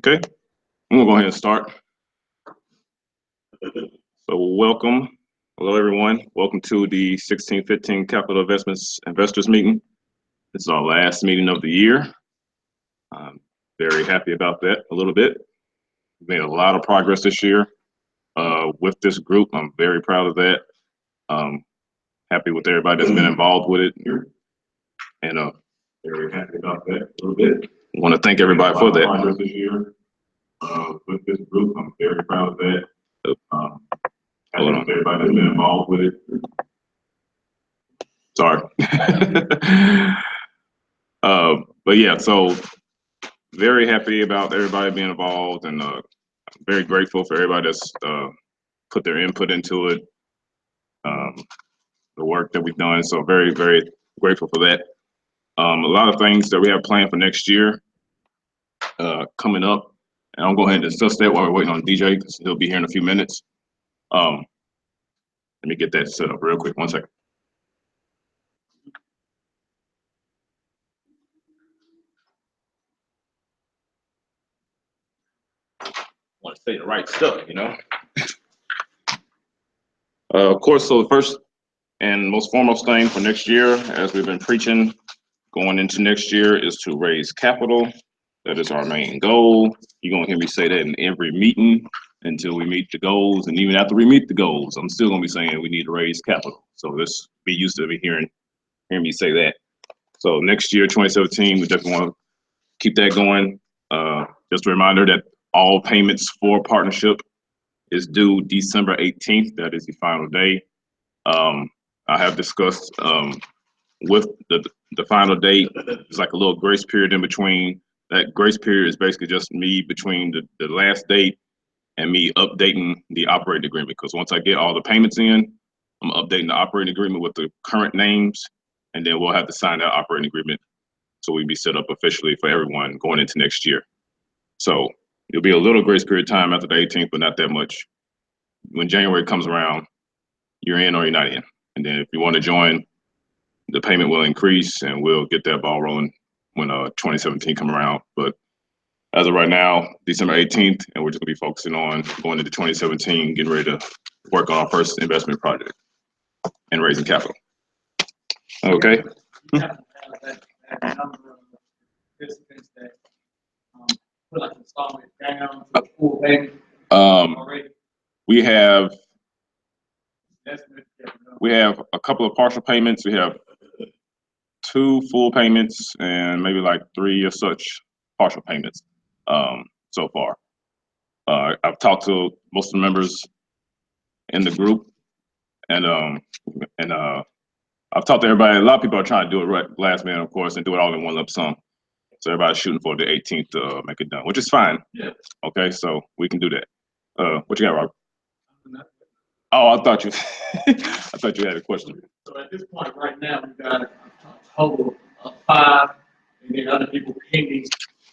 Okay, I'm gonna go ahead and start. So welcome, hello everyone. Welcome to the 1615 Capital Investments Investors Meeting. This is our last meeting of the year. I'm very happy about that a little bit. We made a lot of progress this year with this group. I'm very proud of that. Happy with everybody that's been involved with it, and very happy about that a little bit. I want to thank everybody for that. Progress this year with this group. I'm very proud of that. Hold on. Everybody that's been involved with it. Sorry. But yeah, so very happy about everybody being involved, and very grateful for everybody that's put their input into it, the work that we've done. So very, very grateful for that. A lot of things that we have planned for next year coming up, and I'll go ahead and discuss that while we're waiting on DJ because he'll be here in a few minutes. Let me get that set up real quick. 1 second. Want to say the right stuff, you know. Of course, so the first and most foremost thing for next year, as we've been preaching going into next year, is to raise capital. That is our main goal. You're gonna hear me say that in every meeting until we meet the goals, and even after we meet the goals, I'm still gonna be saying we need to raise capital. So let's be used to hearing me say that. So next year, 2017, we definitely want to keep that going. Just a reminder that all payments for partnership is due December 18th. That is the final day. I have discussed with the final date. It's like a little grace period in between. That grace period is basically just me between the last date and me updating the operating agreement. Because once I get all the payments in, I'm updating the operating agreement with the current names, and then we'll have to sign that operating agreement so we'll be set up officially for everyone going into next year. So it'll be a little grace period time after the 18th, but not that much. When January comes around, you're in or you're not in. And then if you want to join, the payment will increase and we'll get that ball rolling when 2017 come around. But as of right now, December 18th, and we're just gonna be focusing on going into 2017, getting ready to work on our first investment project and raising capital. Okay. We have a couple of partial payments. We have 2 full payments and maybe like 3 or such partial payments so far. I've talked to most of the members in the group, and I've talked to everybody. A lot of people are trying to do it right last minute, of course, and do it all in one lump sum. So everybody's shooting for the 18th to make it done, which is fine. Yeah. Okay, so we can do that. What you got, Rob? Oh, I thought you had a question. So at this point, right now, we've got a total of 5, and then other people pending.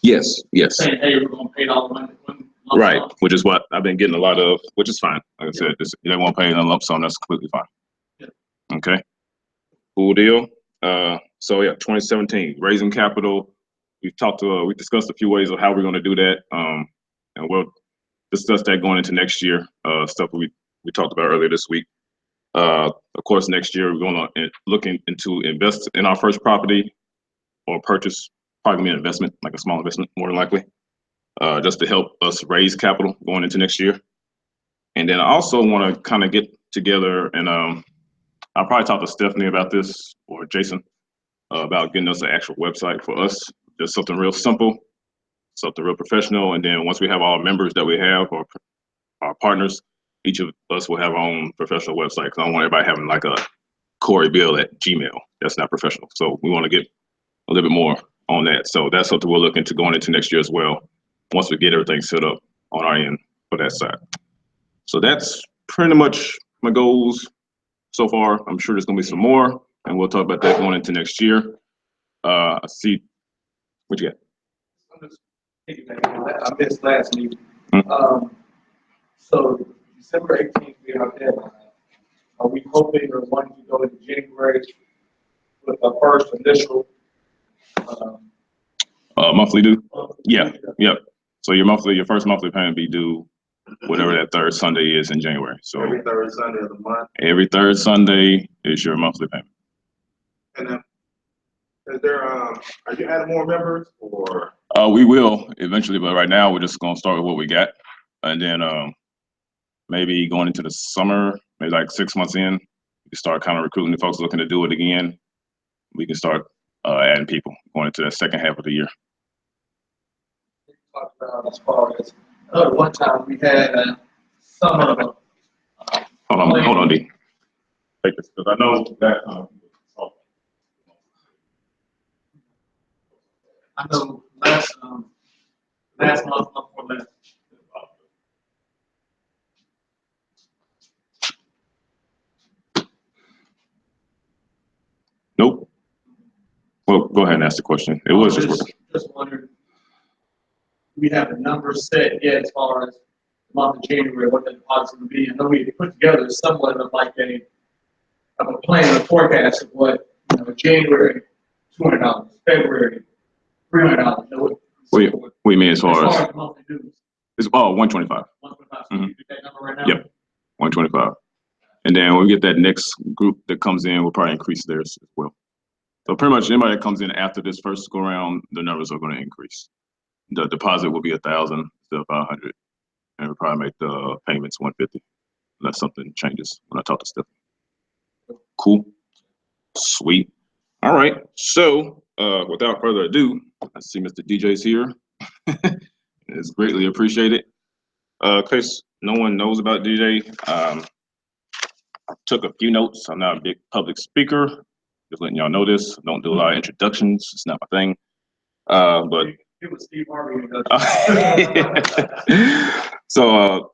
Yes. Saying, hey, we're going to pay it all one right, sum. Which is what I've been getting a lot of, which is fine. Like I said, they won't pay in a lump sum. That's completely fine. Yeah. Okay. Cool deal. So yeah, 2017 raising capital. We discussed a few ways of how we're going to do that, and we'll discuss that going into next year. Stuff we talked about earlier this week. Of course, next year we're going to look into invest in our first property or purchase, probably an investment, like a small investment, more than likely, just to help us raise capital going into next year. And then I also want to kind of get together, and I'll probably talk to Stephanie about this, or Jason, about getting us an actual website for us. Just something real simple, something real professional. And then once we have all the members that we have, or our partners, each of us will have our own professional website. Because I don't want everybody having like a CoreyBill@gmail. That's not professional. So we want to get a little bit more on that. So that's something we're looking to going into next year as well, once we get everything set up on our end for that side. So that's pretty much my goals so far. I'm sure there's going to be some more, and we'll talk about that going into next year. I see. What you got? I missed last meeting. So December 18th, we have deadline. Are we hoping or wanting to go into January with the first initial monthly due? Yeah. So your first monthly payment be due whatever that third Sunday is in January. So Every third Sunday of the month. every third Sunday is your monthly payment. And then, is there, are you adding more members or? We will eventually, but right now we're just gonna start with what we got. And then maybe going into the summer, maybe like 6 months in, we can start kind of recruiting the folks looking to do it again. We can start adding people going into the second half of the year. Talked about as far as, one time we had, some of them. Hold on, D. Take this, because I know that. I know last month before last. Nope. Well, go ahead and ask the question. It was just working. Just wondered, we have a number set yet as far as the month of January, what the deposit would be. I know we put together somewhat of like a plan, a forecast of what, January, $200, February, $300. What do you mean as far as? the monthly dues. It's 125. 125. Mhm. You get that number right now? Yep. 125. And then when we get that next group that comes in, we'll probably increase theirs as well. So pretty much anybody that comes in after this first go round, the numbers are going to increase. The deposit will be 1,000 instead of 500, and we'll probably make the payments 150 unless something changes when I talk to Stephanie. Cool. Sweet. All right. So without further ado, I see Mr. DJ's here. It's greatly appreciated. In case no one knows about DJ, I took a few notes. I'm not a big public speaker. Just letting y'all know this. Don't do a lot of introductions. It's not my thing. But It was Steve Harvey. So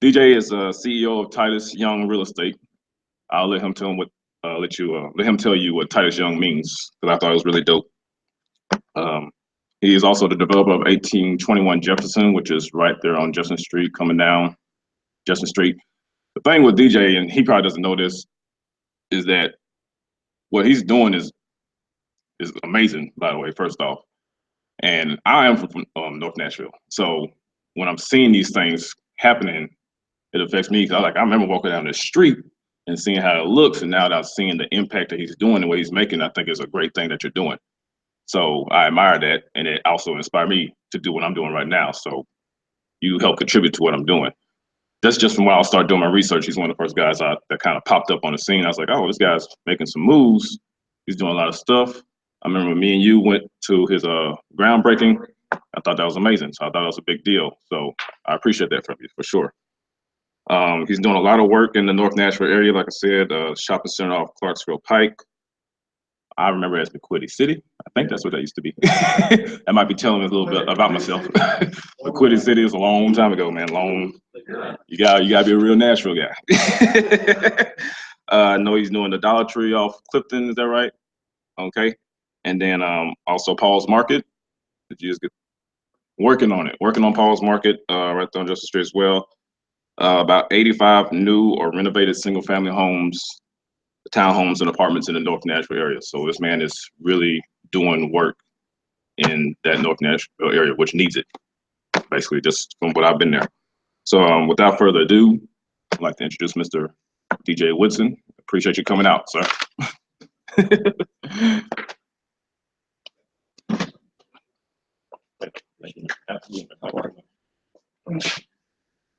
DJ is CEO of Titus Young Real Estate. I'll let him tell him let him tell you what Titus Young means, because I thought it was really dope. He is also the developer of 1821 Jefferson, which is right there on Jefferson Street, coming down Jefferson Street. The thing with DJ, and he probably doesn't know this, is that what he's doing is amazing, by the way, first off. And I am from North Nashville. So when I'm seeing these things happening, it affects me. Cause I remember walking down the street and seeing how it looks. And now that I'm seeing the impact that he's doing, the way he's making, I think it's a great thing that you're doing. So I admire that. And it also inspired me to do what I'm doing right now. So you help contribute to what I'm doing. That's just from when I started doing my research. He's one of the first guys that kind of popped up on the scene. I was like, oh, this guy's making some moves. He's doing a lot of stuff. I remember me and you went to his groundbreaking. I thought that was amazing. So I thought it was a big deal. So I appreciate that from you for sure. He's doing a lot of work in the North Nashville area. Like I said, shopping center off Clarksville Pike. I remember as McQuitty City. I think that's what that used to be. That might be telling me a little bit about myself. McQuitty City is a long time ago, man. You gotta be a real Nashville guy. I know he's doing the Dollar Tree off Clifton. Is that right? Okay. And then also Paul's Market. Did you just get working on it? Working on Paul's Market right there on Justice Street as well. About 85 new or renovated single family homes, townhomes and apartments in the North Nashville area. So this man is really doing work in that North Nashville area, which needs it, basically, just from what I've been there. So without further ado, I'd like to introduce Mr. DJ Woodson. Appreciate you coming out, sir.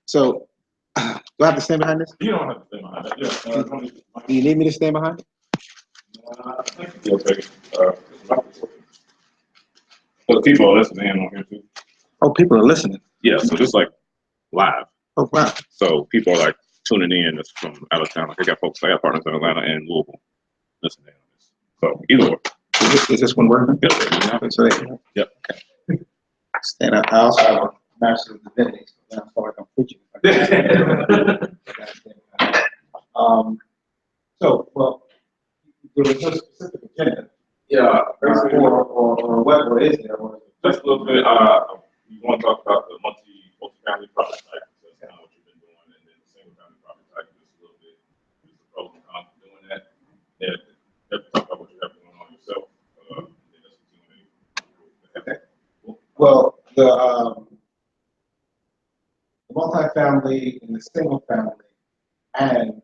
So, do I have to stand behind this? You don't have to stay behind that. Yeah. Do you need me to stand behind it? Okay. For the people listening on here too. Oh, people are listening. Yeah, so just like live. Oh, wow. So people are like tuning in that's from out of town. Like I got partners in Atlanta and Louisville listening on this. So either way. Is this one working? Yep. So they, Yep. Okay. Stand up. I also have a master's of divinity, so now I feel like I'm preaching. Well, there was no specific agenda. Yeah, Or what is there? Just a little bit, you want to talk about the multi-family project type, so that's kind of what you've been doing, and then the single family project type, just a little bit, just the pros and cons of doing that. Then talk about what you have going on yourself. Okay. Well, the multifamily and the single family and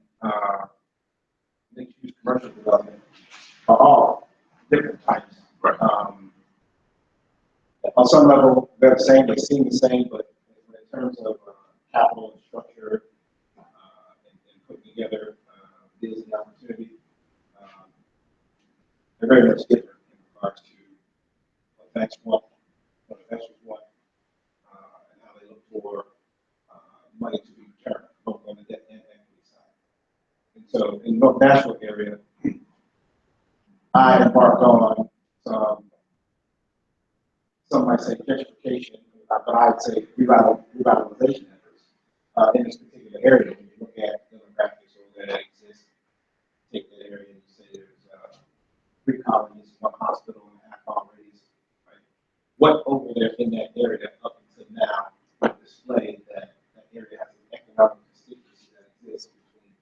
mixed-use commercial development are all different types. Right. On some level, they're the same, they seem the same, but in terms of capital and structure and putting together deals and opportunity, they're very much different in regards to what banks want, what investors want, and how they look for money to be returned, both on the debt and equity side. And so in the North Nashville area, I embarked on some might say gentrification, but I would say revitalization efforts in this particular area. When you look at demographics over there that exist, take that area and you say there's 3 colleges, 1 hospital, and a half already. Right? What over there in that area up until now would display that that area has an economic constituency that exists between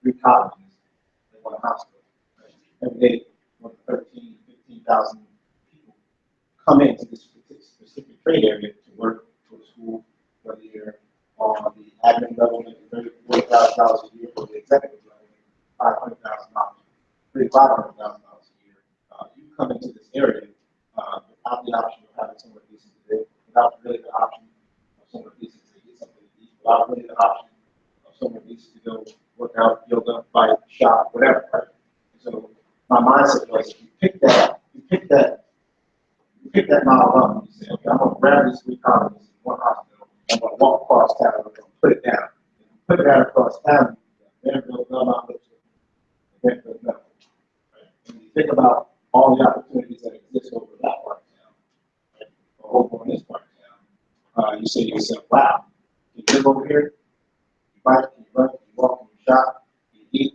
3 colleges and 1 hospital. Right? Every day, 13, 15,000 people come into this specific trade area to work, go to school, whether you're on the admin level, making $30,000 to $40,000 a year, or the executive level, $500,000, $500,000 a year. You come into this area without the option of having somewhere decent to live, without really the option of somewhere decent to get something to eat, without really the option of somewhere decent to go work out, yoga, fight, shop, whatever. Right? So my mindset was, if you pick that model up and you say, okay, I'm going to grab these 3 colleges, 1 hospital, I'm going to walk across town, I'm going to put it down. Put it down across town, Vanderbilt, Belmont, Vanderbilt, Melville. Right? And you think about all the opportunities that exist over that part of town, right? Or over on this part of town, you say to yourself, wow, you live over here, you bike, you run, you walk, you shop, you eat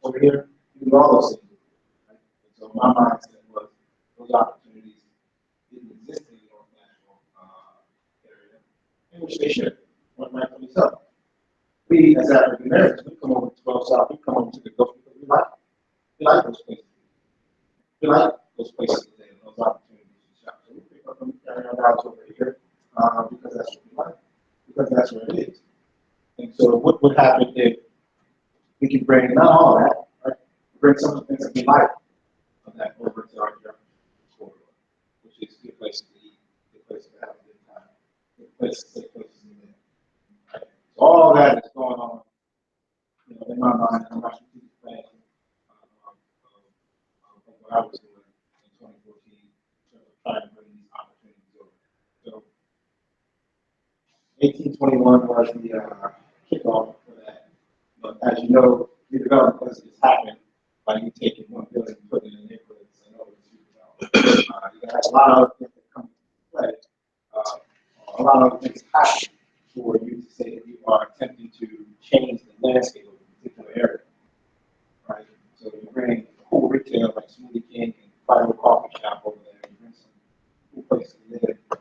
over here, you do all those things. Right? And so my mindset was those opportunities didn't exist in the North Nashville area, in which they should, rightfully so. We, as African Americans, we come over to 12 South, we come over to the Gulf because we like those places. We like those places today, those opportunities to shop. So we pick up and carry our dollars over here because that's what we like, because that's where it is. And so what would happen if we can bring not all of that, right? Bring some of the things that we like of that over to our corridor, which is good places to eat, good places to have a good time, good places to take places to live. Right? So all that is going on, in my mind, in my strategic plan of what I was doing in 2014 in terms of trying to bring these opportunities over. So 1821 was the kickoff for that. But as you know, redevelopment doesn't just happen by you taking one building and putting it in a neighborhood and saying, oh, it's redevelopment. You have a lot of other things that come into play. A lot of other things happen for you to say that you are attempting to change the landscape of a particular area. Right? So you bring cool retail like Smoothie King and Fido Coffee Shop over there, you bring some cool places to live, like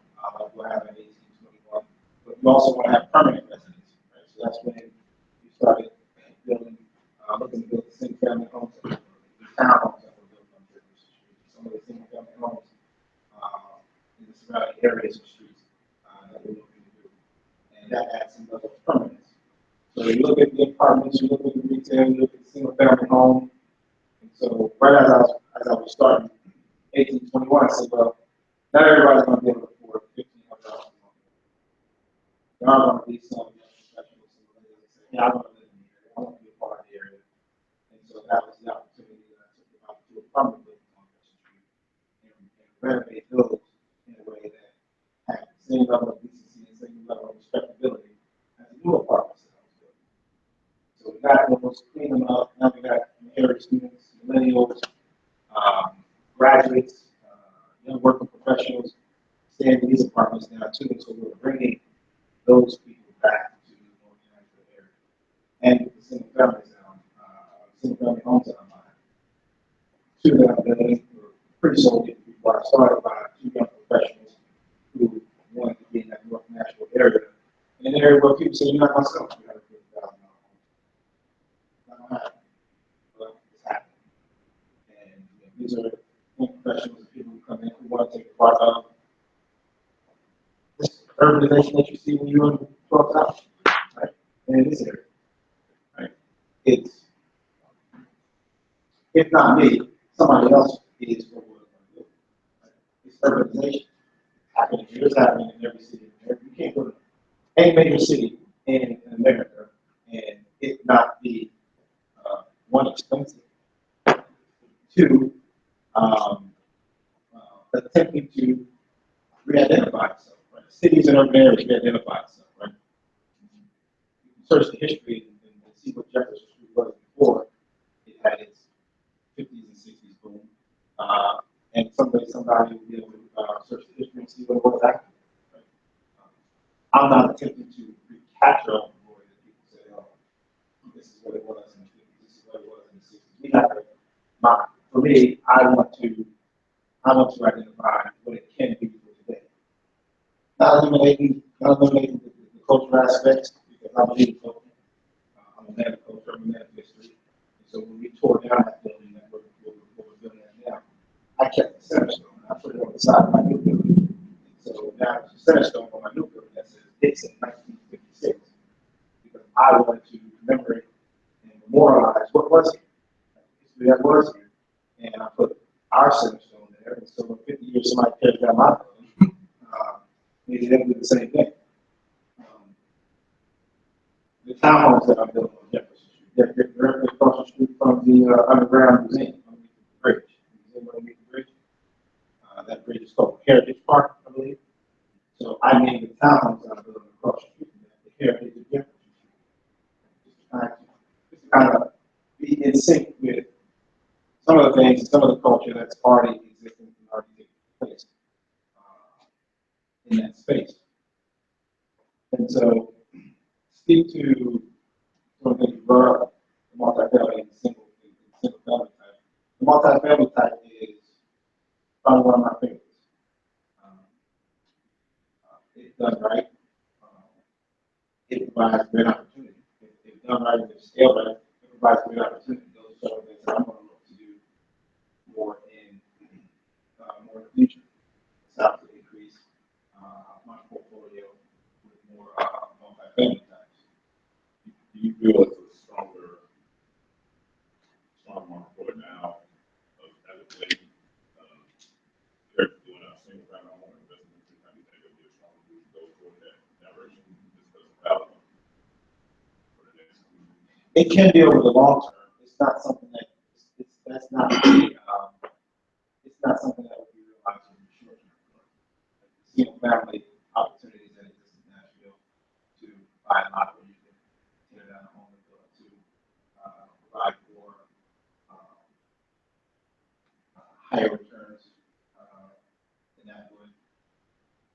we'll have in 1821. But you also want to have permanent residents, right? So that's when you started building, looking to build the single family homes, the townhomes that were built on Jersey Street, some of the single family homes in the surrounding areas of streets that we're looking to do. And that adds some level of permanence. So you look at the apartments, you look at the retail, you look at the single family home. And so right as I was starting 1821, I said, well, not everybody's going to be able to afford $1,500 a month. There are going to be some professionals who say, yeah, I want to live in the area, I want to be a part of the area. And so that was the opportunity that I took about to do a permanent building on West Street and renovate those in a way that had the same level of decency and same level of respectability as the new apartments that I was building. So we got those, clean them up, now we got inherited students, millennials, graduates, young working professionals staying in these apartments now too. So we're bringing those people back to the North Nashville area. And with the single families now, single family homes that I'm buying. 2 that I'm building were pretty sold before I started by 2 young professionals who wanted to be in that North Nashville area. In an area where people say, you're not going to sell $350,000 home. Not going to happen. But it's happening. And these are young professionals and people who come in who want to take part of urbanization that you see when you're in the 12th house, right? And in this area, right? It's, if not me, somebody else is what we're going to do. Right? It's urbanization happening here. It's happening in every city. You can't go to any major city in America and it not be one, expensive, two, attempting to re-identify itself. Right? Cities and urban areas re-identify itself. Right? Search the history and see what Jefferson Street was before it had its 50s and 60s boom. And someday somebody will be able to search the history and see what it was after. Right? I'm not attempting to recapture all the glory that people say, oh, this is what it was in the 50s, this is what it was in the 60s. We have to, for me, I want to identify what it can be for today. Not eliminating the cultural aspects, because I believe in culture. I'm a man of culture, I'm a man of history. And so when we tore down that building that we're building that now, I kept the center stone. I put it on the side of my new building. And so now it's a center stone on my new building that says it's in 1956. Because I wanted to commemorate and memorialize what was here. History that was here. And I put our center stone there. And so in 50 years, somebody tears down my building. Maybe they'll do the same thing. The townhomes that I'm building on Jefferson Street, they're directly across the street from the underground museum underneath the bridge. The museum underneath the bridge. That bridge is called Heritage Park, I believe. So I named the townhomes that I'm building across the street from that, the Heritage of Jefferson Street. Just to kind of be in sync with some of the things, some of the culture that's already existing and already taking place in that space. And so, speak to some of the things you brought up, the multifamily and single family type. The multifamily type is probably one of my favorites. If done right, it provides great opportunity. If done right, if it's scaled right, it provides great opportunity. Those are some things that I'm going to look to do more in the future. It's how to increase my portfolio with more multifamily types. Do you feel it's a stronger market for it now as of late? They're doing a single family home investment. I think it would be a strong move to go toward that direction because of value for the next few years. It can be over the long term. It's not something that that's not it's not something that will be realized in the short term. Single family opportunities that exist in Nashville to buy a lot where you can tear down a home and build it to provide for higher returns than that would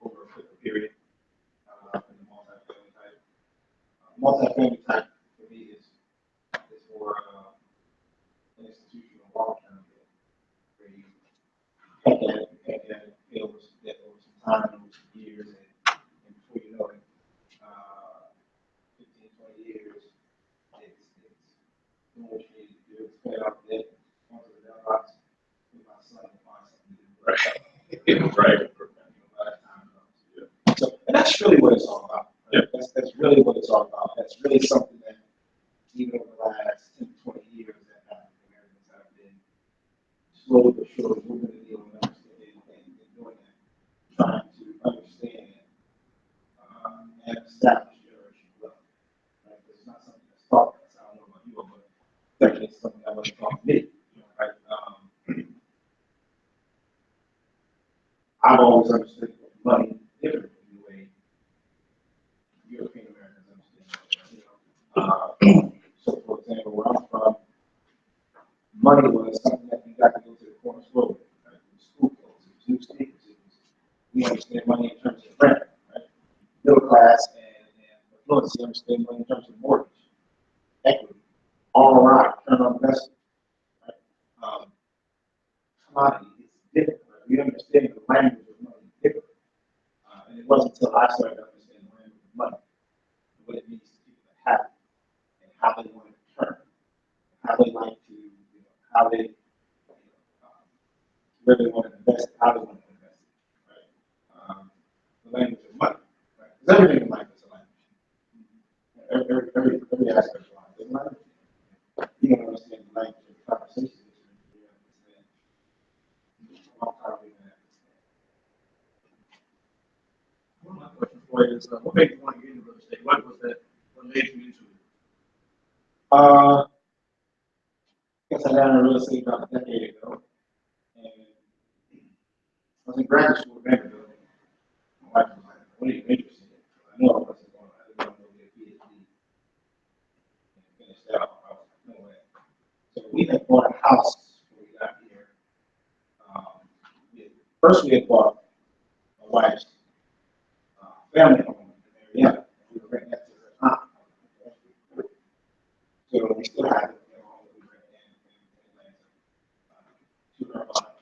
over a quicker period in the multifamily type. Multifamily type for me is more an institutional long-term deal where you peck at it, build that over some time, over some years, and before you know it, 15, 20 years, it's doing what you need to do, it's paying off debt, onto the mailbox, with my son to find something to do. Right. Right. By the time comes. Yeah. So, and that's really what it's all about. Right? Yeah. That's really what it's all about. That's really something that even over the last 10 to 20 years that African Americans have been slowly but surely moving the needle and understanding and doing that, trying to understand and establish generational wealth. Right? It's not something that's taught us. I don't know about you, but definitely something that wasn't taught me. Right? I've always understood money differently than the way European Americans understand it. So, for example, where I'm from, money was something that you got to go to the corner store with. Right? It was school clothes, it was newspapers. We understand money in terms of rent, right? Middle class and affluency understand money in terms of mortgage, equity, all around, return on investment. Right? Commodity is different. Right? We understand the language of money different. And it wasn't until I started understanding the language of money, what it means to people that have it, and how they want to return, how they like to, how they, where they want to invest, how they want to invest, right? The language of money, right? One of my questions for you is, what made you want to get into real estate? What was that, what made you into it? I guess I got into real estate about a decade ago. And I was in graduate school at Vanderbilt. My wife was like, what are you interested in? I know I wasn't going to, I didn't want to go get a PhD and finish that off. I was like, no way. So we had bought a house when we got here. First we had bought my wife's family home in Marietta. We were renting that to her aunt. So we still had it, we rented in Atlanta to her aunt.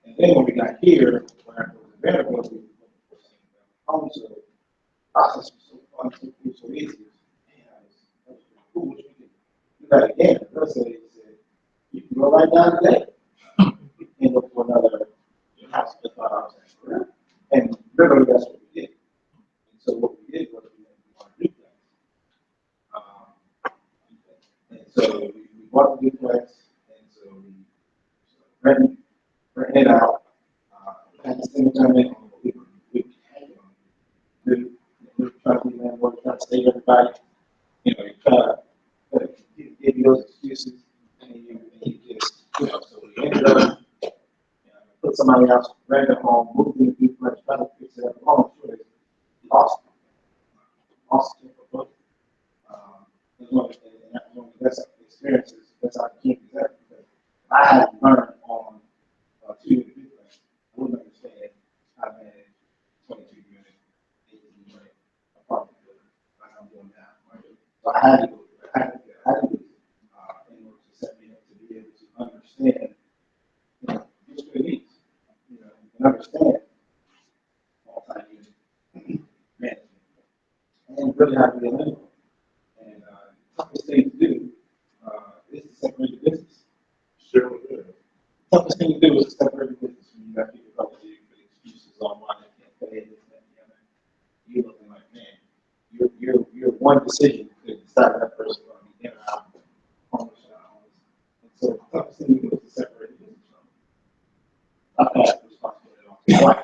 And then when we got here, when I was in Vanderbilt, we were home, so the process was so fun, so cool, so easy. Man, that was pretty cool. We could do that again. The first day they said, you can go right down today and look for another house that thought I was actually. And literally that's what we did. And so what we did was we wanted to do that. And so we bought the duplex, and so we rented it out. At the same time, we were trying to be landlord, trying to save everybody. You know, you try to give you those excuses, and you just, so we ended up, put somebody else, rent a home, moved in the duplex, try to fix it up. Long story, lost it for both. As long as that's experiences, that's how I keep that. Because I had to learn on 2 unit duplex. I wouldn't understand how to manage 22 unit, 18 unit apartment building like I'm doing now. Right? So I had to do it in order to set me up to be able to understand, just what it needs. You can understand multi-unit management and really how to be a landlord. And the toughest thing to do is to separate the business. Sure we do. Toughest thing to do is to separate the business when you got people coming to you with excuses on why they can't pay this, that, and the other. You're looking like, man, you're one decision to decide that person going to be in or out, homeless or not homeless. And so the toughest thing to do is to separate the business from it. I pass the responsibility on to my wife.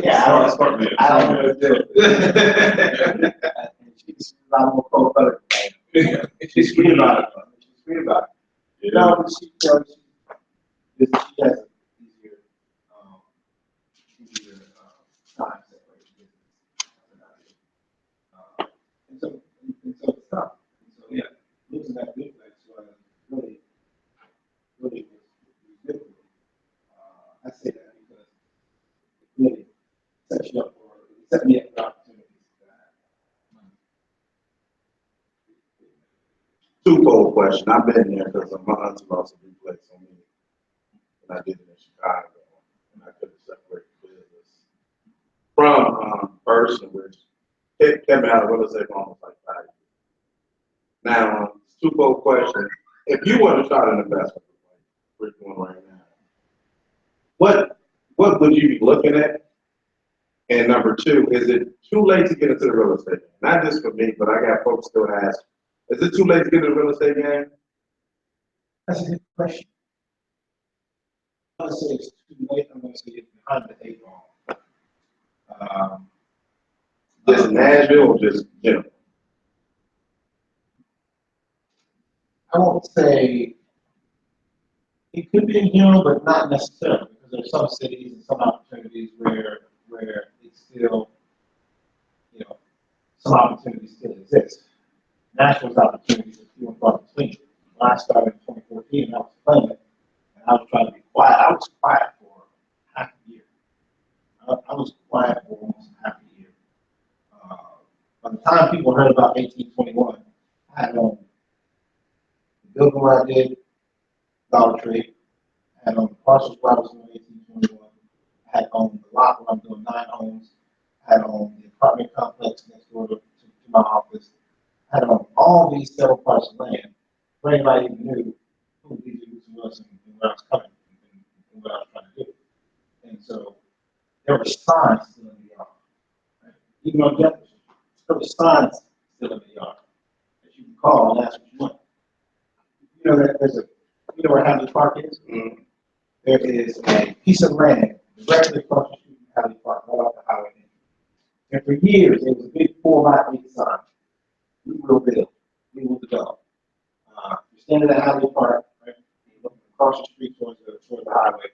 Yeah, I don't know what to do. She's not more cold butter. She's sweet about it. She's sweet about it. You know, but she has easier time separation. And so it's tough. And so yeah, losing that duplex was really was difficult. I say that because it really sets you up set me up for opportunities. Twofold question. I've been there because my auntie lost a duplex on me. And I did it in Chicago. And I couldn't separate the business from person, which kept me out of real estate for almost like 5 years. Now, twofold question. If you were to start an investment, like we're doing right now, what would you be looking at? And number two, is it too late to get into the real estate? Not just for me, but I got folks still ask, is it too late to get into the real estate game? That's a good question. I'm going to say it's too late. I'm going to say it's behind the 8 ball. Just Nashville or just general? I won't say it could be in general, but not necessarily, because there's some cities and some opportunities where it's still, some opportunities still exist. Nashville's opportunities are few and far between. When I started in 2014, I was playing it, and I was trying to be quiet. I was quiet for half a year. I was quiet for almost half a year. By the time people heard about 1821, I had on the building where I did, Dollar Tree, I had on the parcels where I was doing 1821, I had on the lot where I'm doing 9 homes, I had on the apartment complex next door to my office, I had on all these several parts of land where anybody even knew who these dudes was and where I was coming and what I was trying to do. And so there were signs still in the yard. Right? Even on Jefferson, there were signs still in the yard that you can call and ask what you want. You know that there's you know where Hadley Park is? Mm-hmm. there is a piece of land directly across the street from Hadley Park, right off the highway. And for years, it was a big 4x8 sign. We will build, we will develop. You're standing at Hadley Park, right? You're looking across the street towards the highway.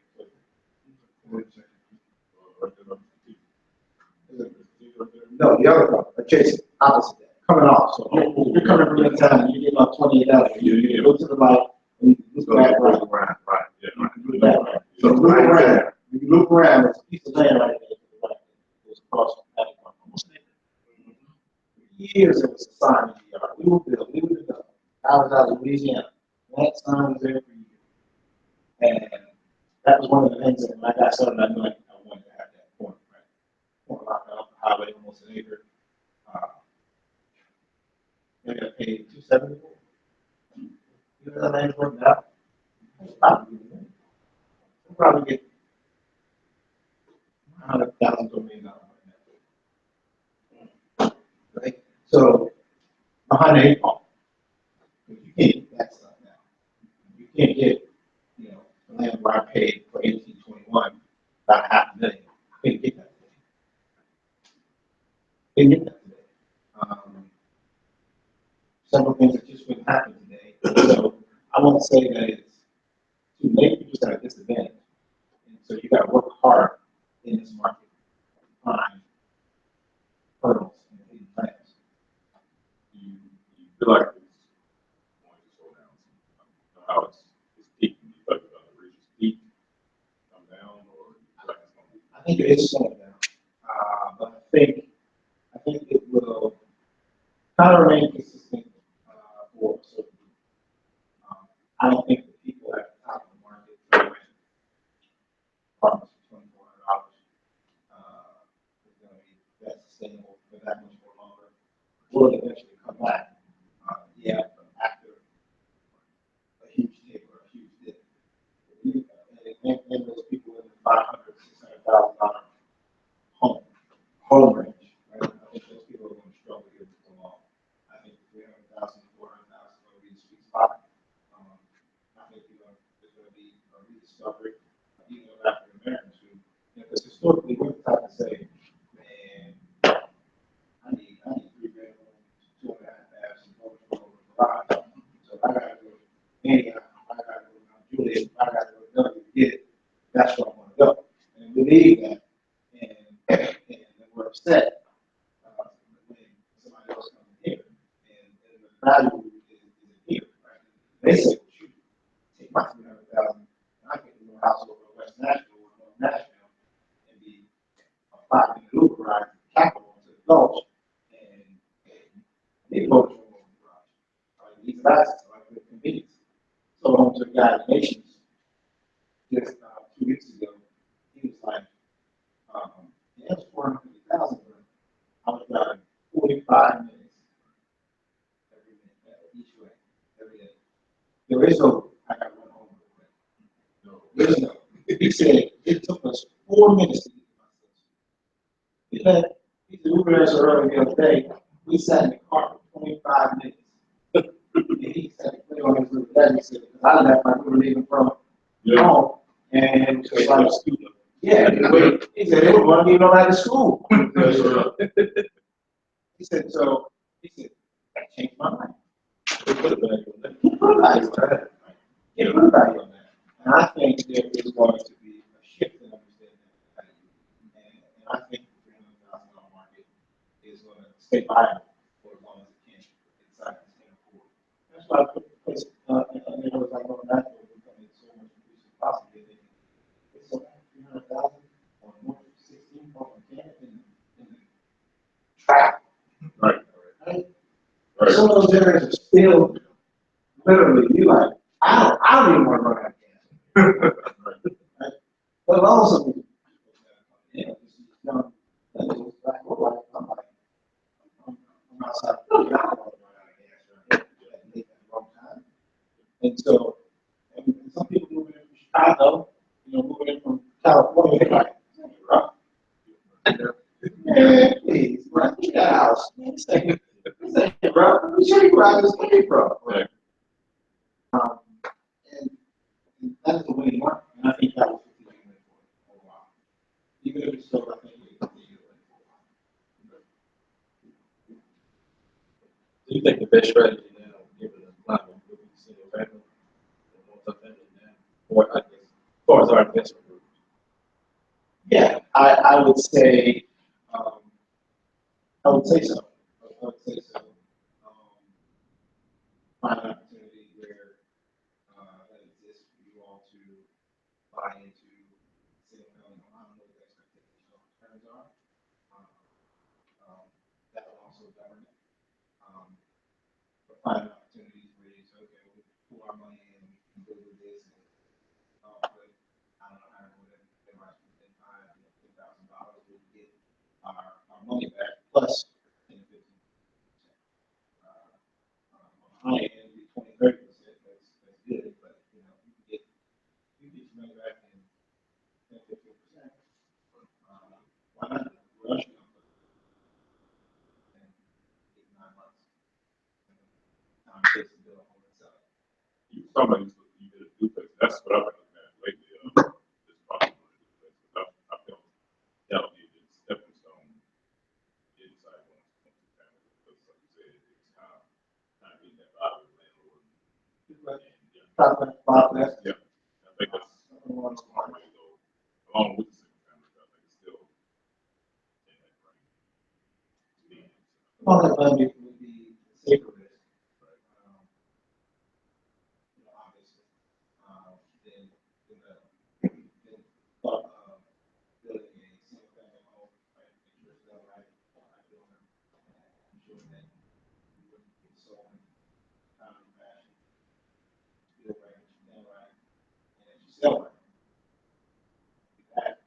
No, the other one, adjacent, opposite that, coming off. So you're coming from that time, you get about 28 out. You go to the light, and you look back right. Right, yeah, right. You look back right. So you look around, when you look around, there's a piece of land right there to the right. It's across from Hadley Park. For years, it was a sign in the yard. We will build, we will develop. I was out of Louisiana. That sign was there for years. And that was one of the things that when I got started, I knew I wanted to have that point, right? Point right off the highway, almost an acre. Maybe I paid $274. You know that land's worth now? We'll probably get $100,000 to $1 million right now. Right? So, behind the eight ball. You can't get that stuff now. You can't get, you know, the land where I paid for 1821, about $500,000. You can't get that today. You can't get that today. Several things that just wouldn't happen today. So I won't say that it's too late, you just at a disadvantage. And so you got to work hard in this market to find hurdles and hidden plans. You feel like it's going to slow down. How it's peaking, you talk about the region's peak, come down, or you feel like it's going to be? I think it is slowing down. But I think it will kind of remain consistent for a certain reason. I don't think the people at the top of the market will rent apartments for $2,400 is going to be that sustainable for that much more longer. Will it eventually come back? Yeah, but after a huge tape or a huge dip. And those people in the $500,000, $600,000 home range, right? I think those people are going to struggle here for long. I think 300,000, 400,000 will be the sweet spot. I think there's going to be a rediscovery, even of African Americans who, because historically we're the type to say, man, I need 3 bedrooms, 2.5 baths, and over the garage. So I got to go to Antioch, I got to go to Mount Juliet, I got to go to W to get it. That's where I want to go. And believe that. And we're upset when somebody else comes in here. And the value is here, right? They say, well, shoot, take my 300,000 and I can do a house over in West Nashville or North Nashville and be a 5-minute Uber ride to the Capitol to the Gulch and they go to the garage. Right? These assets are like the convenience. So I went to a guy in Nations just 2 weeks ago. He was like, yeah, it was 450,000, but I was driving 45 minutes each way, every day. There is no, I got to run home real quick. No, there is no. He said it took us 4 minutes to get to my station. He said, Uber us earlier the other day. We sat in the car for 25 minutes. And he said, on his little bed, he said, because I left my Uber leaving from home, and it was like stupid. Yeah, he said, they were going to be nobody to school. He said, that changed my mind. He put a value on that. He put a value on that. And I think there is going to be a shift in understanding that value. And I think the $300,000 market is going to stay viable for as long as it can inside the same pool. That's why I put the place in there was like, oh, that's what we're becoming so much increasing possibly. It's about 300,000 or more than 16 from Canada in the track. Right. Right. Some of those areas are still literally, you like, I don't even want to run out of gas. Right? But also, you know, this young, black or white, I'm outside, I don't want to run out of gas right here. I make that wrong time. And so, and some people moving in from Chicago, you know, moving in from California, they're like, rough. Man, please, run to the house. This ain't rough. Let me show you where I was coming from. Right. And that's the winning market. And I think that's best strategy now, given the climate, would be single family, and multi-family now, or I guess, as far as our investment group. Yeah, I would say, I would say so. I would say so. Find an opportunity where, that exists for you all to buy into single family home. I don't know what the expectations or returns are. Um, that will also govern it. But find opportunities where you say, okay, we'll pull our money in, we can go do this, and, but I don't know how to do it. They might spend $10,000, we can get our money back plus 10 to 15%. High end, be 20, 30%, that's good, but, you know, you get your money back in 10, 15%. Why not? Rush them in 8, 9 months. Time takes to build a home itself. You were talking about you did a duplex. That's what I've been looking at lately. This property on a duplex. I felt that'll be a good stepping stone inside one family. Because like you said, it's kind of getting that vibe of landlord. And, yeah. Five less. Yeah. I think that's a smart way to go. Along with the single family, I think it's still in that range. To me. Well, that money would be safer risk. Right? You know, obviously, than building a single family home, right? Make sure it's done right, builder, and ensure that you wouldn't get sold in timely fashion, build right, done right, and that you sell right. That,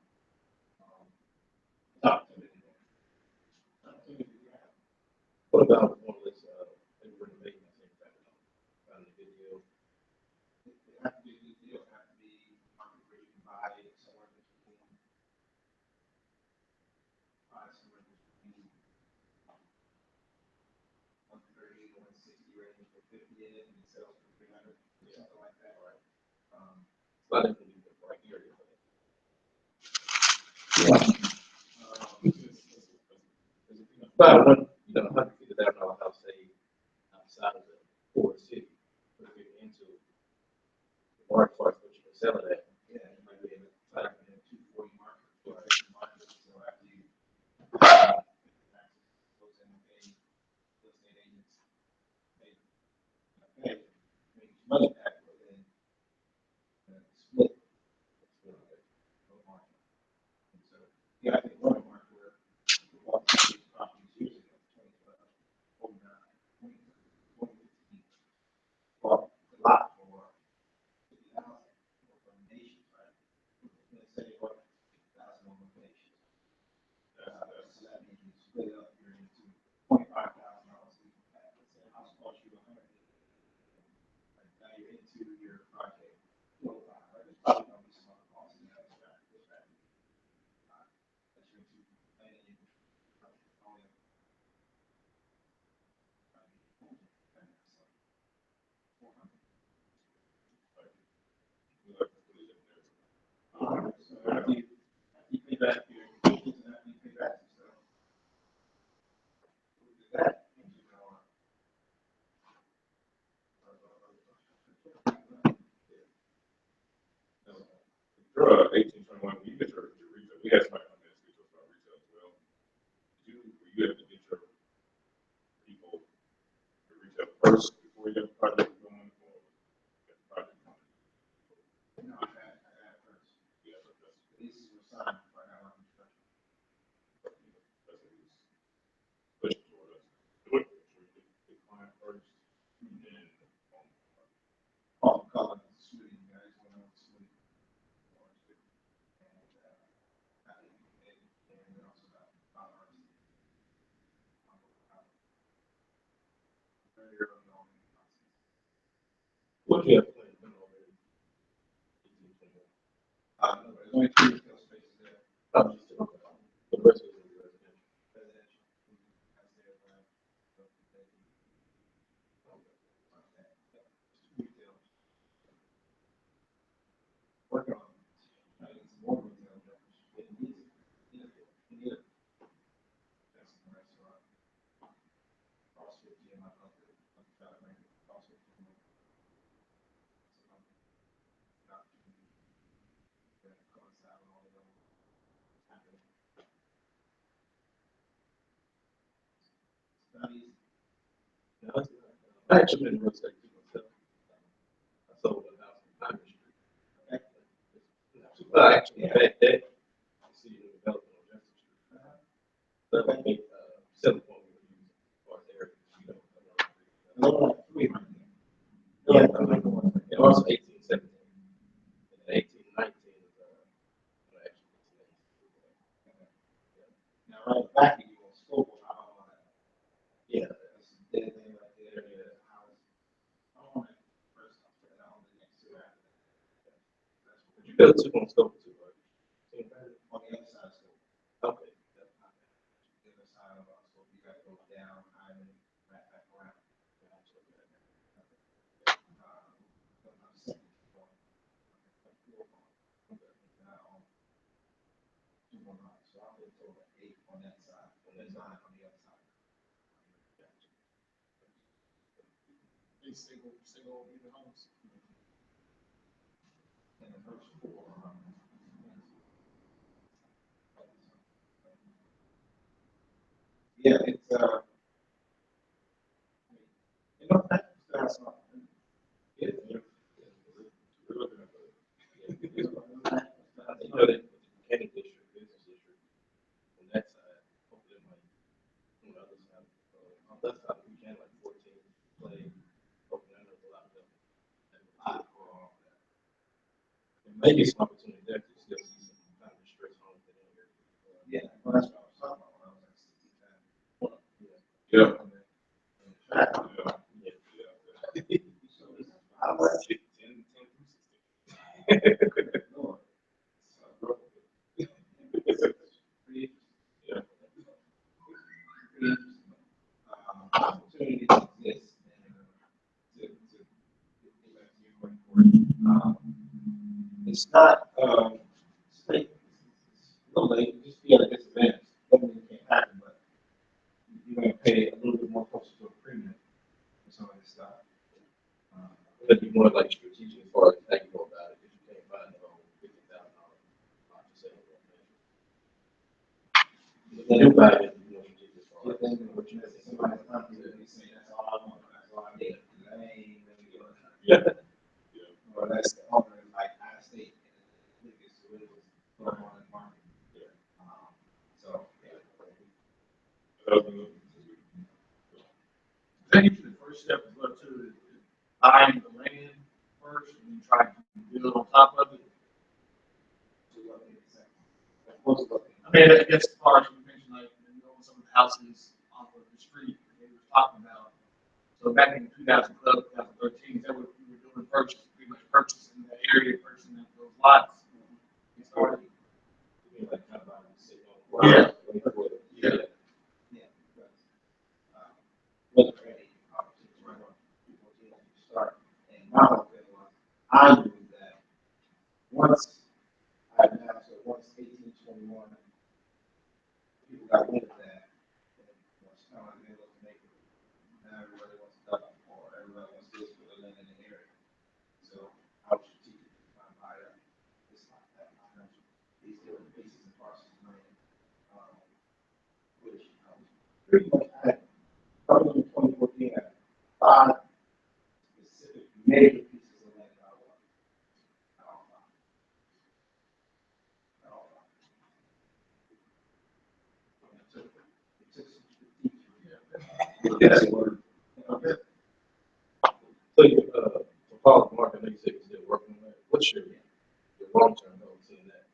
opportunity there. Opportunity you have. What about one of this, maybe renovating that same family, found a good deal? It have to be a good deal, it have to be market where you can buy it somewhere between, 130 to 160 range for 50 in it, and it sells for 300, something like that, right? It's not even the right area. About one, 100 feet of that house, say, outside of the core city, but if you're into the market, as far as what you can sell it at, Yeah, it might be in the, like, like, in a 240 market, 250 market, so after you, those in the pay, those state agents, they, make money back, but then, split, no market. And so, yeah, I think one market where we bought these properties years ago, 2012, 09, 2015, bought a lot for 50,000 from nations, right? Let's say what 50,000 on nations. So that means you split up, you're into $25,000 even back. Let's say a house cost you 100. Right? Now you're into your project, 25, right? There's probably going to be some other costs in that, that you're into planning, all that. So after you pay back your kitchen, after you pay back some stuff, that, you know, You're 1821, when you get your retail, we had somebody on this, get us about retail as well. Were you able to get your people, your retail first before you got the project going, or get the project going? no, I had first. Yeah, but that's, Leases were signed before I got on construction. that's what he was pushing toward us. Do it, so we get the client first, and then, Paul McCullough, Sweden, guys, went on to Sweden. And, then also got ours. Very early on in the process. What do you have planned to do already? No, there's only 2 retail spaces there. The rest is gonna be residential. Residential. That's their, retail. Working on, some more retail, but it needs it. You need it. That's the restaurant. CrossFit gym, I love it. happening. It's not easy. No, I actually been in real estate too myself. I sold a house in Pine Street. Well, actually, back then, I see you developing on Jefferson Street. But I think, selling point we were using, or there, you know. And they're like three right now. Yeah, and also 1817. And 1819 is, actually. Now, right back in your scope, I don't know that. Yeah. That's the dead thing right there. Yeah. I don't want to first off, but I don't think next to that. That's what But you built two on scope too, right? on the other side of school. Okay. The other side of our school, you gotta go down, island, right back around. I'm second floor. So I'll put total 8 on that side, and then 9 on the other side. These single unit homes. And the first floor. Yeah, it's, you know, that's not. Yeah. We're looking at the, you know, that mechanic district, business district, on that side, hopefully it might, on the other side, on that side, we can like 14 play, hopefully I know a lot of them. And a lot going on with that. And maybe some opportunity there to still see some kind of stress on it in here. Yeah, well, that's what I was talking about when I was like 65. Yeah. Yeah. Yeah. So this is how much? 10 through 16. Lord. Yeah. Opportunity exists to get back to your point for it. It's not, it's like, no, like, you just feel a disadvantage. Doesn't mean it can't happen, but you're gonna pay a little bit more closer to a premium for some of this stuff. It'd be more like strategic as far as how you go about it, because you can't find the whole $50,000 lot to sell. But then everybody is more strategic as far But as. then, what you know, somebody's not gonna be saying, that's all I want, that's all I need. That ain't really good. Yeah. Or that's the owner, like, out of state, and I think it's really what's going on in the market. Yeah. So, yeah. I think the first step is what to buying the land first and then try to build on top of it. I mean, I guess as far as you mentioned, like, you know, some of the houses off of the street they were talking about. So back in 2012, 2013, is that what we were doing first, pretty much purchasing that area, purchasing those lots? It started. Like, kind of like, say, Yeah. Yeah. Yeah. Wasn't ready, obviously, to run on people to start. And my whole thing was, I knew that once I announced, or once 1821, people got wind of that, and it's kind of like they was making, now everybody wants to duck, or everybody wants this for the land in the area. So I was strategic to try and buy up this lot, that, these different pieces and parcels of land, which I was pretty much had. Probably in 2014, I had 5 specific major pieces of land that I wanted. It took some strategic. Yes. So you, for Paul Mark, I know you said you're still working on that. What's your long-term goal in that?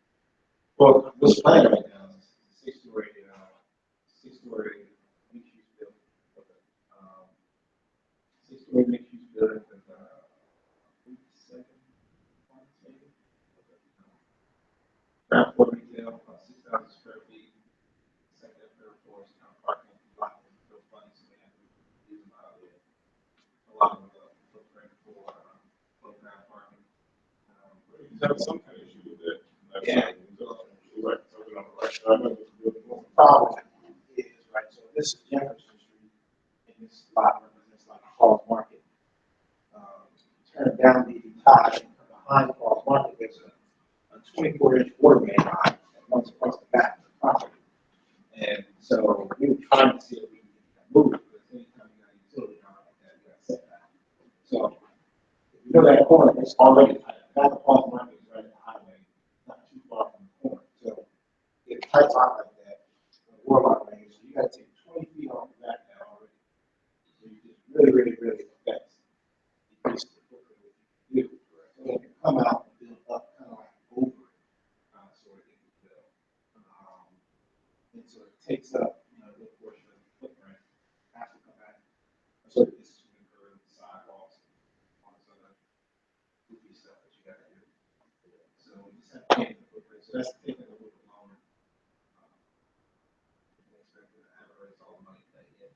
Well, what's planned right now is 6-story mixed-use building. 6-story mixed-use building with, 7, ground floor retail, 6,000 square feet. Second and third floors, parking lot, no funds, so we have to use a lot of footprint for, ground parking. You have some kind of issue with that. Yeah. Right, something on the right side of it. The problem is, right, so this is Jefferson Street, and this lot represents like Falls Market. Turn down the tide, behind Falls Market, there's a 24-inch water main line that comes across the back of the property. And so we were trying to see if we can move it, because anytime you got a utility line like that, you got setback. So, if you know that corner, it's already tight. That apartment market is right at the highway, not too far from the corner. So, it tights out like that, the Warlock range, so you gotta take 20 feet off the back there already. So you just really affects the use of the footprint of the view. So it can come out and build up kind of like over it, so it can build. And so it takes up, a good portion of the footprint, has to come back. So this is going to curve sidewalks, all this other goofy stuff that you gotta do. So we just have to change the footprint, so that's taking a little bit longer. We expect to advertise all the money that yet.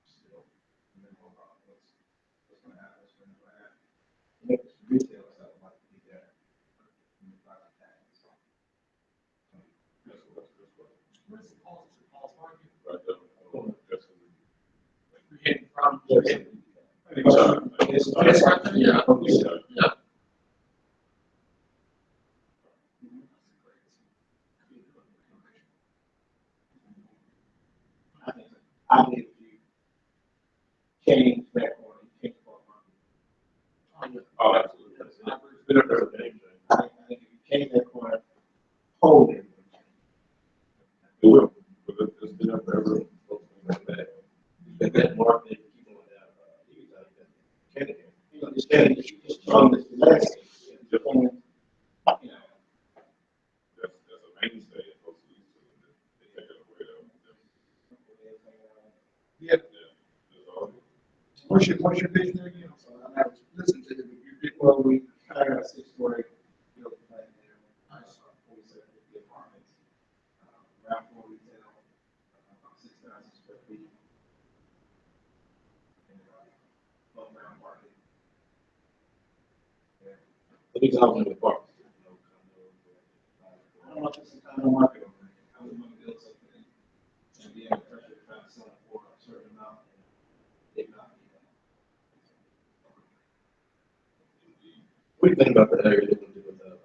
Still, minimal about what's gonna happen, what's gonna happen. If it's retailers that would like to be there, in the private tax. Where's the Paul's Market? Right there, that's what we- You're hitting from. Yes. It's right there, yeah. Yeah. I think if you change that corner, you change the corner. Oh, absolutely. It's been up there with anything. I think if you change that corner, hold it. It will, but it's been up there ever. That mark, they keep on that, you got that, Kennedy. You know, just from the landscape, Yep. and, That's a mainstay in folks who used to, they take it away though. Yeah. That's all. What's your vision there again? So I was listening to you. well, we kind of got a 6-story building plan there. Nice. 4750 apartments, ground floor retail, about 6,000 square feet. And, above ground parking. Yeah. But these are only apartments. I don't know if it's the kind of market over there. I would want to build something and be under pressure to try to sell it for a certain amount. And it not be that. What do you think about the area that we do with the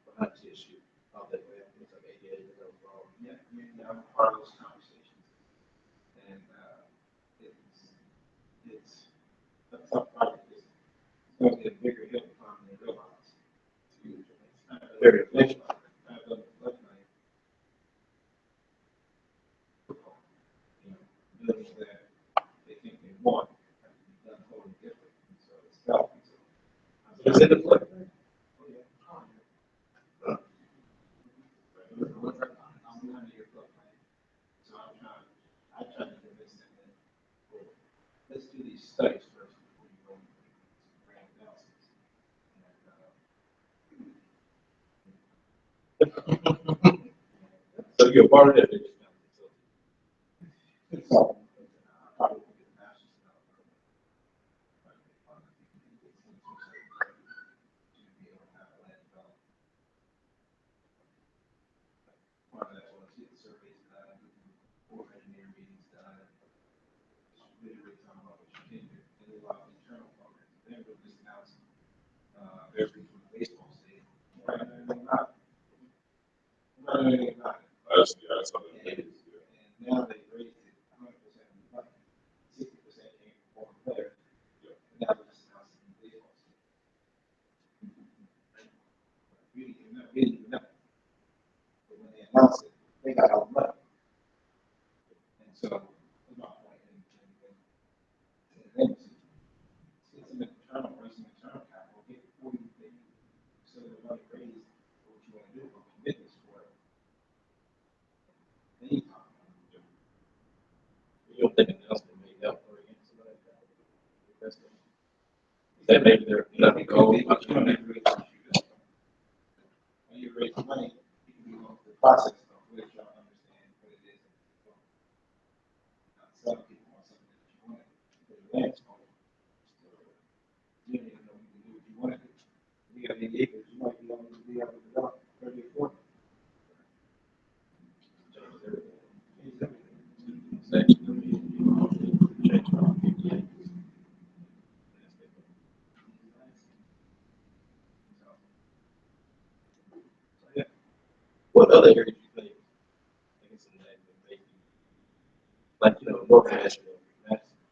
behind the issue out that way? It's like 88 years old. Yeah, I'm part of those conversations. And, it's a tough project. It's going to be a bigger hill to climb than you realize. It's huge. It's kind of Very kind of a flood night. You know, buildings that they think they want have to be done totally different. And so it's tough. So, Is it a flood? oh, yeah. I'm behind your flood plan. So I try to convince them that, well, let's do these studies first before you go into some grand analysis. So you're part of that. It's all, probably think it's national stuff. Part of that was get surveys done, or engineer meetings done. Really talking about what you can do, and a lot of internal programs. Then we'll just announce, every baseball stadium. We're not doing anything about it. We're not doing anything about it. That's something that is, yeah. And now they raised it 100% of the money. 60% came from foreign players. Yeah. And now they're just announcing the baseball stadium. We didn't even know. But when they announced it, they got all the money. And so, at my point, and it's an internal, raising internal capital, get 40, 50, so the money raised, what you want to do, what commitments for it. Then you talk about it. You don't think an announcement made that or against somebody like that? That maybe they're not It going could be, but you don't need to raise what you do. When you raise money, you can be going through the process of which y'all understand what it is. Some people want something that you want, but the land's called. You don't even know you can do what you want to do. You got 8 acres, you might be able to develop 30 or 40. What what other areas you think, like it's in that, maybe, like, you know, North Nashville, Madison,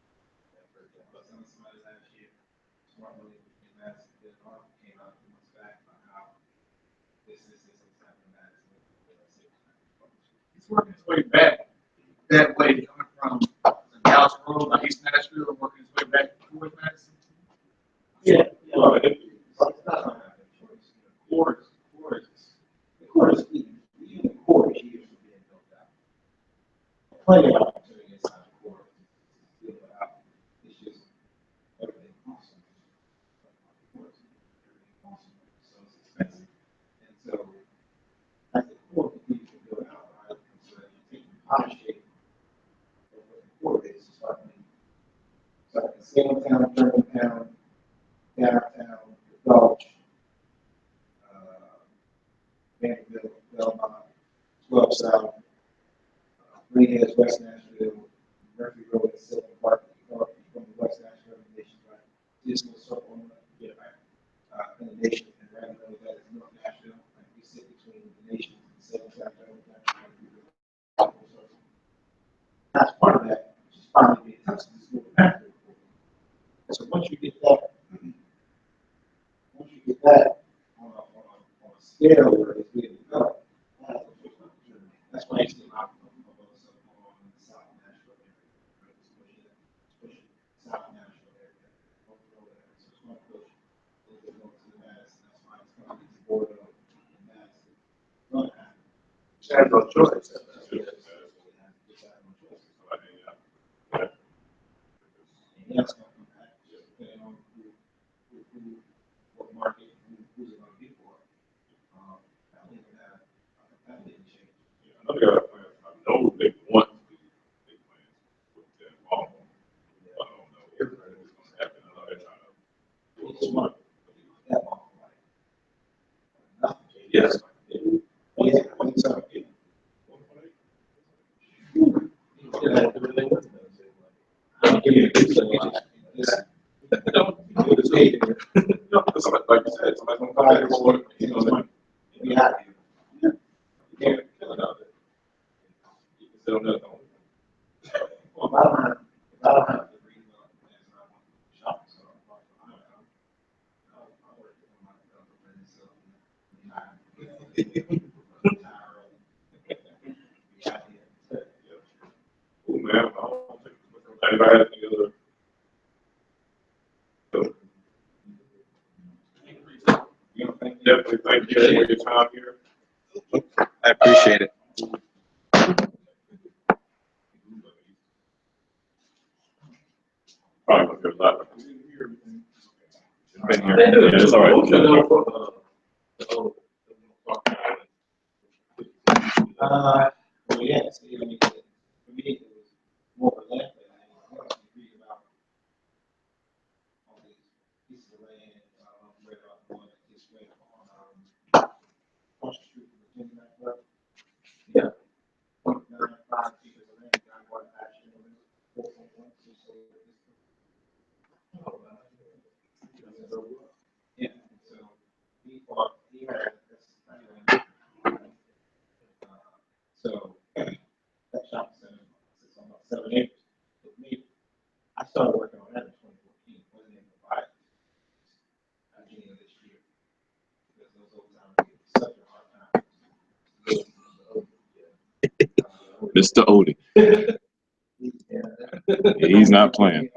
for example. Somebody last year, smart money in Madison, then Arthur came out and was back on how this happening in Madison. It's working its way back that way, coming from Dallas Road, like East Nashville, working its way back towards Madison. Yeah. Well, it- It's not gonna happen. The court is key. Even the court is years from being built out. Plenty of opportunity inside the court to build it out. It's just everything awesome. Everything awesome. So it's expensive. And so as the court continues to build out, right, so that you take the pie shape of what the court is, it's like the Salem, Germantown, downtown, the Gulch, Vanderbilt, Belmont, 12 South, Green Hills, West Nashville, Murphy Road, and Silver Park, from the West Nashville Nation, right? This will circle on the, right? And the nation, and right now that is North Nashville, like we sit between the nation and the Silver South, that's part of that, which is finally being touched, this moving back. So once you get that on a scale where it's being developed, that's why you see a lot of those on the South Nashville area. Pushing South Nashville area. So it's going to push a little bit more to the Madison. That's why it's going to be border of the Madison. It's going to happen. You have no choice. And that's going to come back, depending on what market, who's it going to be for. I don't even have, that didn't change. I know they got plans. I know they want to do big plans with that mall. I don't know if it's gonna happen. I know they're trying to. It's smart. That long, like, nothing. Yes. Yeah, I think so. I'm giving you a good look. It's paid there. No, because like you said, somebody's gonna come back and want, you know, like, We have you. you can't kill it out there. You can sit on that. Well, I don't have the redevelopment plans, and I want to shop, so I'll work with my development, so Cool, man. I don't think anybody has any other. Definitely thank you for your time here. I appreciate it. Probably gonna get a lot. Been here. Yeah, it's all right. Well, yes, I mean, for me, it was more or less that I read about all these pieces of land, read about the one that just went on, across the street from the Gemini Club. Yeah. 0.95 acres of land, got one action, 4.1, so yeah, so he bought, he had, so that shop center sits on about 7 acres. With me, I started working on that in 2014, wasn't able to buy it at the beginning of this year. Because those old times gave me such a hard time. Mr. Odie. He's not playing.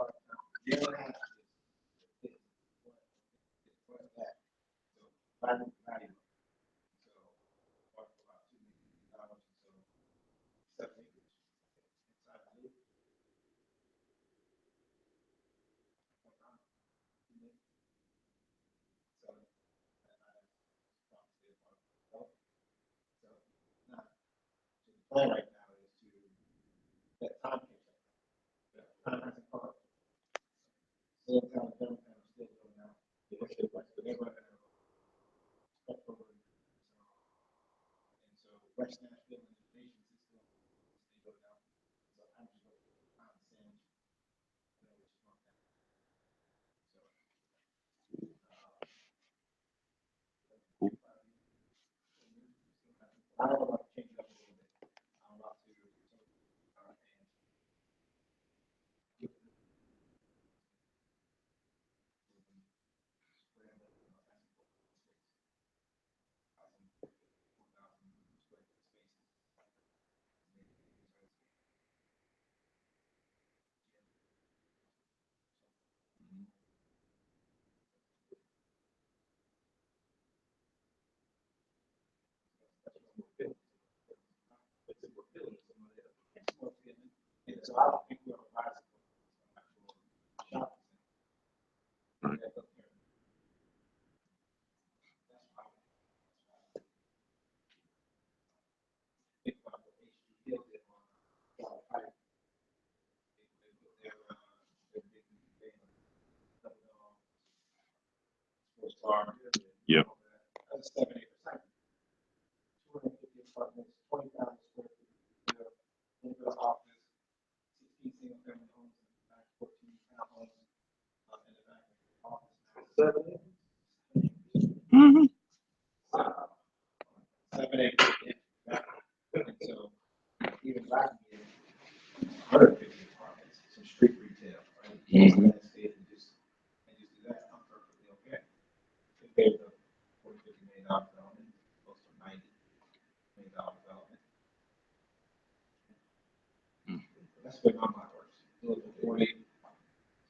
The plan right now is to get time hasn't caught up. Still down, still going out. And so West Nashville and the nation system, they go down. So I'm just going to find sandwich, which is not that. So, I don't know. so I don't think we're a bicycle. Shopping Right. center. That's why. Think about what HG Hill did on South Pike. They put their big sports car. Yep. That's 7-8%. 250 apartments, 20,000 square feet. In the office, 16 single family homes in the back, 14 townhomes in the back of the office. 7-8. And so even back in 150 apartments, some street retail, right? Mhm. And just do that, I'm perfectly okay. Compared to $40-50 million development, close to $90 million development. That's where my mind works. Look at 40,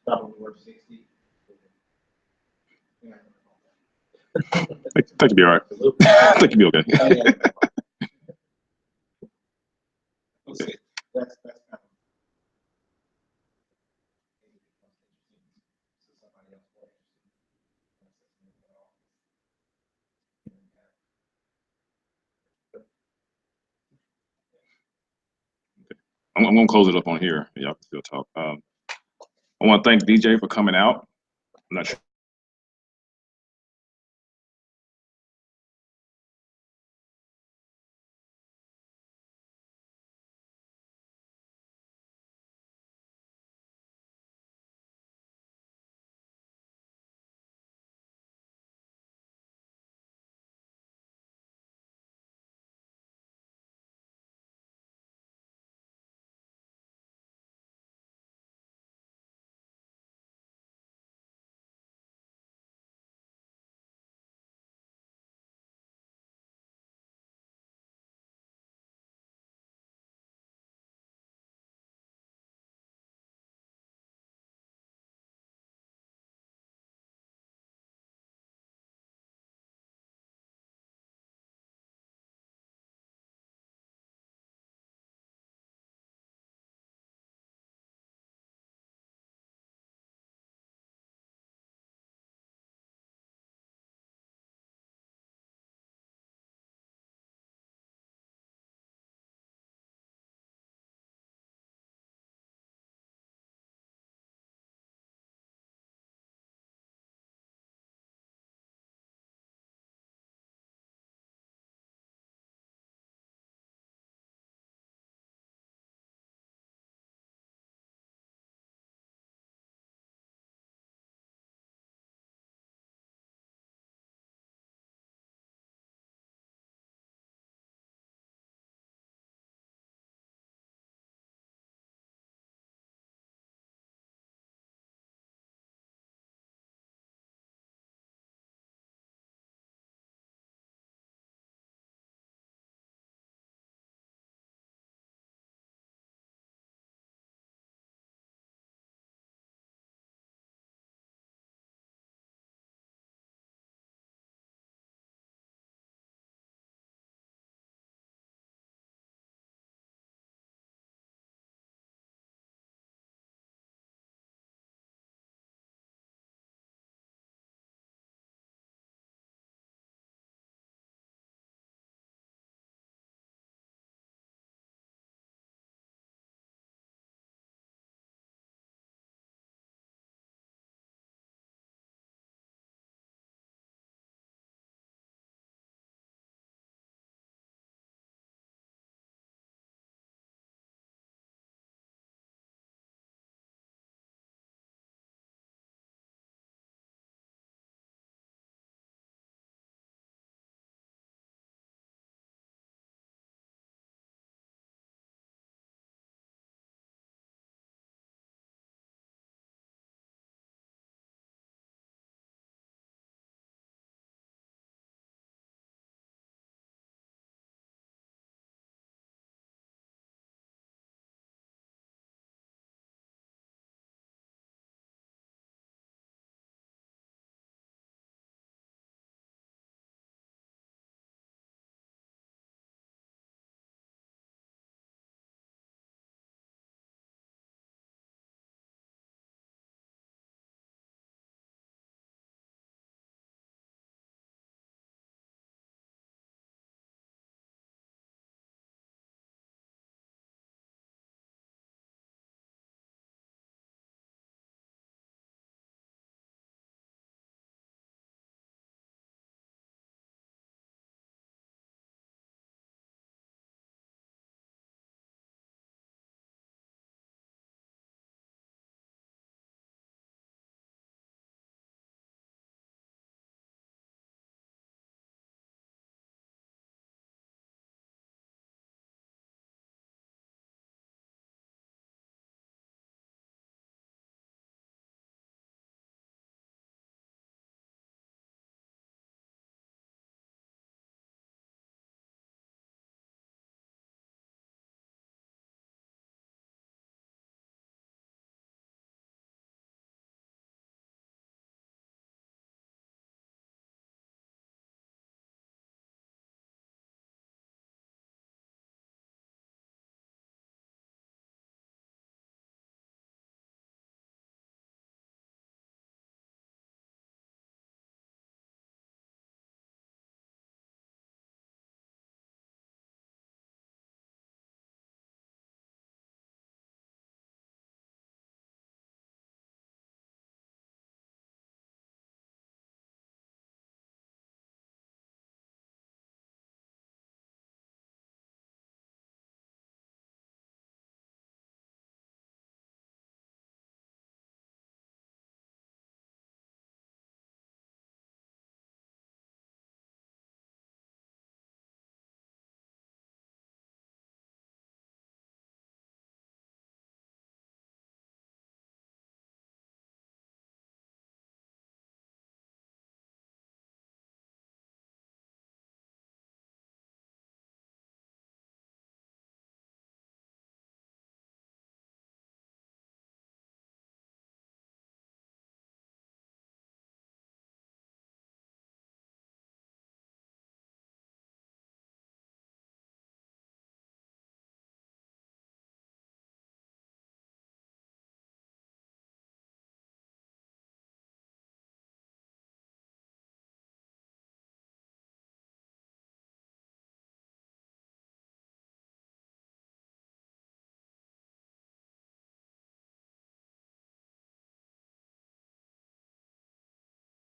probably worth 60. Yeah. I think you'll be all right. I think you'll be okay. We'll see. That's kind of. Somebody else more I'm gonna close it up on here. Y'all can still talk. I want to thank DJ for coming out. I'm not sure